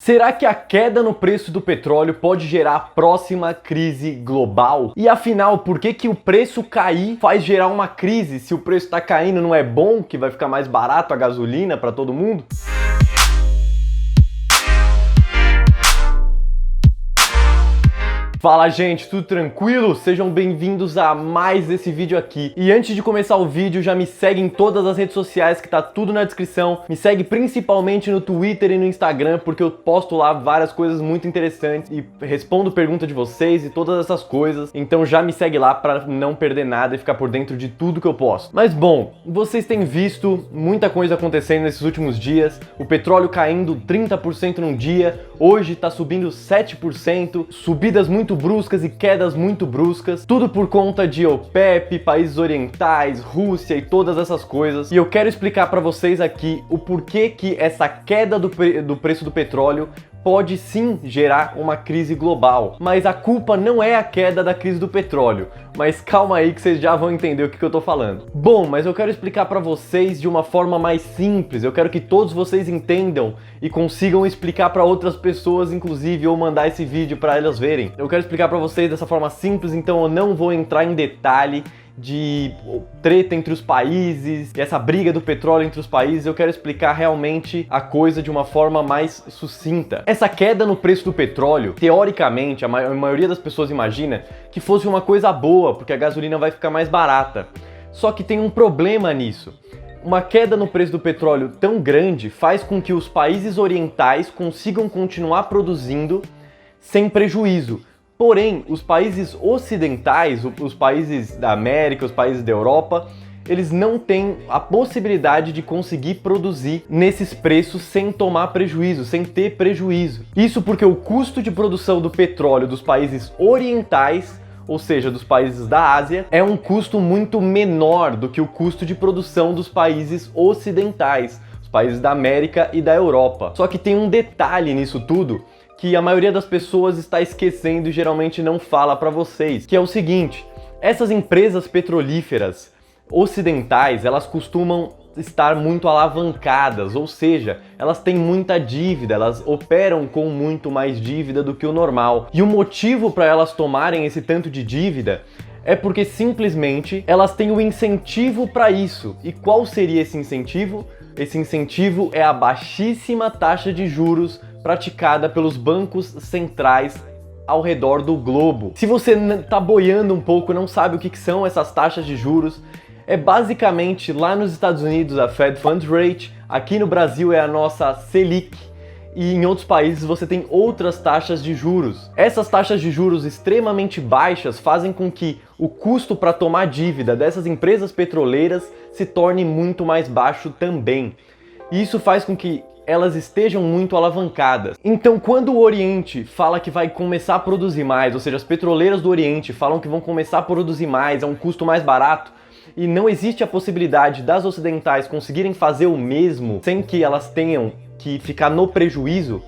Será que a queda no preço do petróleo pode gerar a próxima crise global? E afinal, por que o preço cair faz gerar uma crise? Se o preço está caindo, não é bom que vai ficar mais barato a gasolina para todo mundo? Fala gente, tudo tranquilo? Sejam bem-vindos a mais esse vídeo aqui. E antes de começar o vídeo, já me segue em todas as redes sociais que tá tudo na descrição. Me segue principalmente no Twitter e no Instagram, porque eu posto lá várias coisas muito interessantes e respondo perguntas de vocês e todas essas coisas. Então já me segue lá para não perder nada e ficar por dentro de tudo que eu posto. Mas bom, vocês têm visto muita coisa acontecendo nesses últimos dias. O petróleo caindo 30% num dia, hoje tá subindo 7%, subidas muito bruscas e quedas muito bruscas, tudo por conta de OPEP, países orientais, Rússia e todas essas coisas. E eu quero explicar para vocês aqui o porquê que essa queda do preço do petróleo pode sim gerar uma crise global. Mas a culpa não é a queda da crise do petróleo. Mas calma aí que vocês já vão entender o que eu tô falando. Bom, mas eu quero explicar para vocês de uma forma mais simples. Eu quero que todos vocês entendam e consigam explicar para outras pessoas, inclusive, ou mandar esse vídeo para elas verem. Eu quero explicar para vocês dessa forma simples, então eu não vou entrar em detalhe de treta entre os países, essa briga do petróleo entre os países. Eu quero explicar realmente a coisa de uma forma mais sucinta. Essa queda no preço do petróleo, teoricamente, a maioria das pessoas imagina que fosse uma coisa boa, porque a gasolina vai ficar mais barata. Só que tem um problema nisso. Uma queda no preço do petróleo tão grande faz com que os países orientais consigam continuar produzindo sem prejuízo. Porém, os países ocidentais, os países da América, os países da Europa, eles não têm a possibilidade de conseguir produzir nesses preços sem tomar prejuízo, sem ter prejuízo. Isso porque o custo de produção do petróleo dos países orientais, ou seja, dos países da Ásia, é um custo muito menor do que o custo de produção dos países ocidentais, os países da América e da Europa. Só que tem um detalhe nisso tudo, que a maioria das pessoas está esquecendo e geralmente não fala para vocês, que é o seguinte: essas empresas petrolíferas ocidentais, elas costumam estar muito alavancadas, ou seja, elas têm muita dívida, elas operam com muito mais dívida do que o normal. E o motivo para elas tomarem esse tanto de dívida é porque simplesmente elas têm o incentivo para isso. E qual seria esse incentivo? Esse incentivo é a baixíssima taxa de juros praticada pelos bancos centrais ao redor do globo. Se você tá boiando um pouco, não sabe o que são essas taxas de juros, é basicamente lá nos Estados Unidos a Fed Funds Rate, aqui no Brasil é a nossa Selic, e em outros países você tem outras taxas de juros. Essas taxas de juros extremamente baixas fazem com que o custo para tomar dívida dessas empresas petroleiras se torne muito mais baixo também. E isso faz com que elas estejam muito alavancadas. Então, quando o Oriente fala que vai começar a produzir mais, ou seja, as petroleiras do Oriente falam que vão começar a produzir mais a um custo mais barato, e não existe a possibilidade das ocidentais conseguirem fazer o mesmo sem que elas tenham que ficar no prejuízo,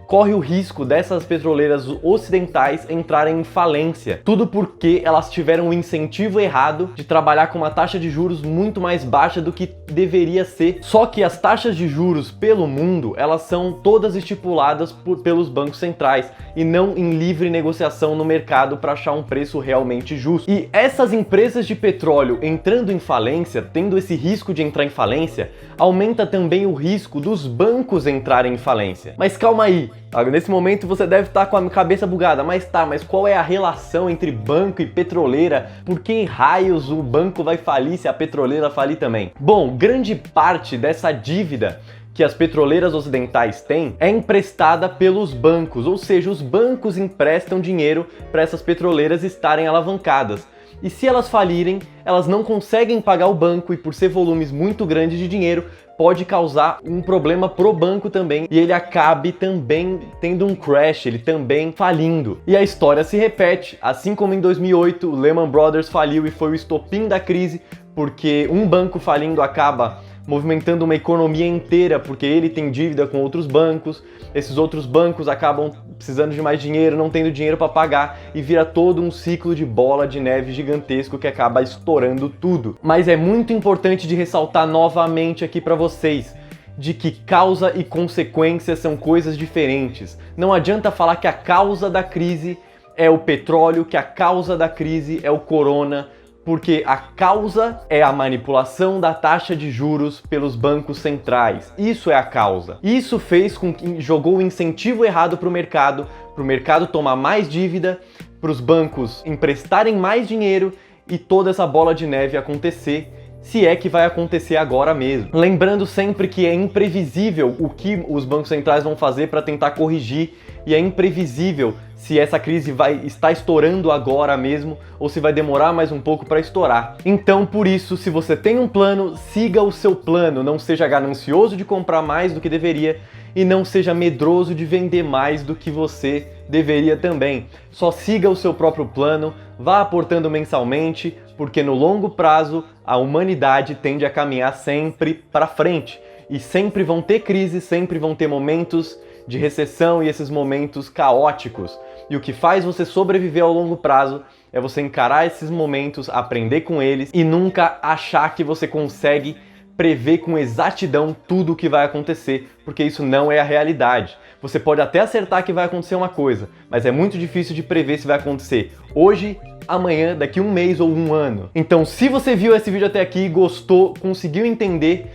corre o risco dessas petroleiras ocidentais entrarem em falência. Tudo porque elas tiveram o incentivo errado de trabalhar com uma taxa de juros muito mais baixa do que deveria ser. Só que as taxas de juros pelo mundo, elas são todas estipuladas pelos bancos centrais e não em livre negociação no mercado para achar um preço realmente justo. E essas empresas de petróleo entrando em falência, tendo esse risco de entrar em falência, aumenta também o risco dos bancos entrarem em falência. Mas calma aí, nesse momento você deve estar com a cabeça bugada, mas qual é a relação entre banco e petroleira? Por que raios o banco vai falir se a petroleira falir também? Bom, grande parte dessa dívida que as petroleiras ocidentais têm é emprestada pelos bancos, ou seja, os bancos emprestam dinheiro para essas petroleiras estarem alavancadas. E se elas falirem, elas não conseguem pagar o banco e por ser volumes muito grandes de dinheiro, pode causar um problema pro banco também e ele acabe também tendo um crash, ele também falindo. E a história se repete, assim como em 2008 o Lehman Brothers faliu e foi o estopim da crise, porque um banco falindo acaba movimentando uma economia inteira, porque ele tem dívida com outros bancos, esses outros bancos acabam precisando de mais dinheiro, não tendo dinheiro para pagar, e vira todo um ciclo de bola de neve gigantesco que acaba estourando tudo. Mas é muito importante de ressaltar novamente aqui para vocês de que causa e consequência são coisas diferentes. Não adianta falar que a causa da crise é o petróleo, que a causa da crise é o corona, porque a causa é a manipulação da taxa de juros pelos bancos centrais. Isso é a causa. Isso fez com que jogou o incentivo errado para o mercado tomar mais dívida, para os bancos emprestarem mais dinheiro e toda essa bola de neve acontecer, se é que vai acontecer agora mesmo. Lembrando sempre que é imprevisível o que os bancos centrais vão fazer para tentar corrigir, e é imprevisível se essa crise vai estar estourando agora mesmo ou se vai demorar mais um pouco para estourar. Então, por isso, se você tem um plano, siga o seu plano, não seja ganancioso de comprar mais do que deveria e não seja medroso de vender mais do que você deveria também. Só siga o seu próprio plano, vá aportando mensalmente, porque no longo prazo a humanidade tende a caminhar sempre para frente. E sempre vão ter crises, sempre vão ter momentos de recessão e esses momentos caóticos. E o que faz você sobreviver ao longo prazo é você encarar esses momentos, aprender com eles e nunca achar que você consegue prever com exatidão tudo o que vai acontecer, porque isso não é a realidade. Você pode até acertar que vai acontecer uma coisa, mas é muito difícil de prever se vai acontecer hoje, amanhã, daqui um mês ou um ano. Então, se você viu esse vídeo até aqui, gostou, conseguiu entender,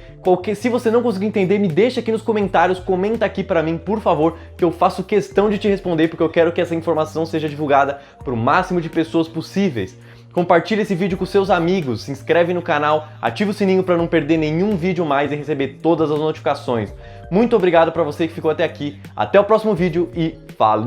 se você não conseguiu entender, me deixa aqui nos comentários, comenta aqui pra mim, por favor, que eu faço questão de te responder, porque eu quero que essa informação seja divulgada para o máximo de pessoas possíveis. Compartilhe esse vídeo com seus amigos, se inscreve no canal, ativa o sininho para não perder nenhum vídeo mais e receber todas as notificações. Muito obrigado para você que ficou até aqui, até o próximo vídeo e falou!